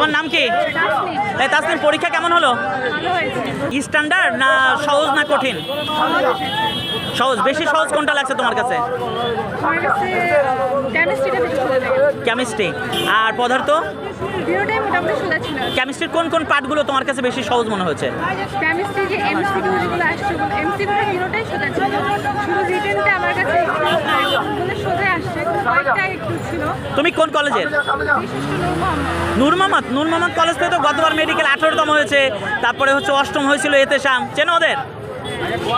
তোমার নাম কি? এই তাসনিম, পরীক্ষা কেমন হলো? স্ট্যান্ডার্ড না সহজ না কঠিন? সহজ। বেশি সহজ কোনটা লাগছে তোমার কাছে? কেমিস্ট্রি। আর পদার্থ? কেমিস্ট্রির কোন কোন পার্টগুলো তোমার কাছে বেশি সহজ মনে হয়েছে? কেমিস্ট্রি যে এমসিকিউ যেগুলো আসছে এমসিকিউটা পুরোটাই সোজা ছিল, শুধু রিটেনটা আমার কাছে একটু সোজা আসছে, কয়েকটা একটু ছিল। তুমি কোন কলেজের? নূর মোহাম্মদ কলেজ থেকে তো গতবার মেডিকেল 18তম হয়েছে, তারপরে হচ্ছে 8ম হয়েছিল এতেশাম, চেনো ওদের?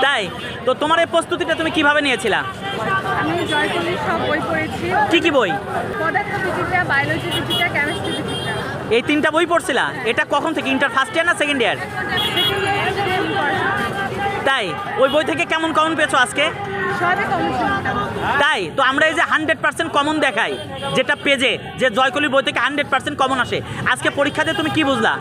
তাই তো তোমার এই প্রস্তুতিটা তুমি কিভাবে নিয়েছিলা? আমি জয়কলির সব বই পড়েছি। কি কি বই? পদার্থবিদ্যা, বায়োলজি বিদ্যা, কেমিস্ট্রি বিদ্যা। এই 3টা বই পড়ছিলা? এটা কখন থেকে, ইন্টার ফার্স্ট ইয়ার না সেকেন্ড ইয়ার? তাই ওই বই থেকে কেমন কমন পেয়েছো আজকে? তাই তো আমরা এই যে 100% কমন দেখাই যেটা পেজে, যে জয়কলির বই থেকে 100% কমন আসে, আজকে পরীক্ষা দিয়ে তুমি কি বুঝলা?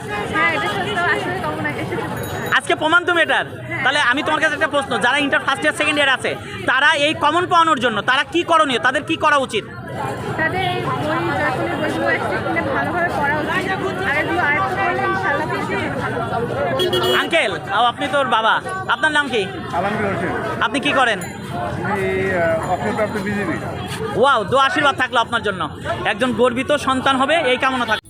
আজকে প্রমাণ তুমি এটার। তাহলে আমি তোমার কাছে একটা প্রশ্ন, যারা inter first year second year আছে তারা এই কমন পাওয়ানোর জন্য তারা কি করণীয়, তাদের কি করা উচিত? তাদের এই বই জয়কলির বইগুলো একটু ভালোভাবে পড়া উচিত, আর এগুলো আয়ত্ত করলে ইনশাআল্লাহ পেতে ভালো। আঙ্কেল, আপনি তোর বাবা, আপনার নাম কি? আপনি কি করেন? ওয়াও, দোয়া আশীর্বাদ থাকলো আপনার জন্য, একজন গর্বিত সন্তান হবে এই কামনা থাকলো।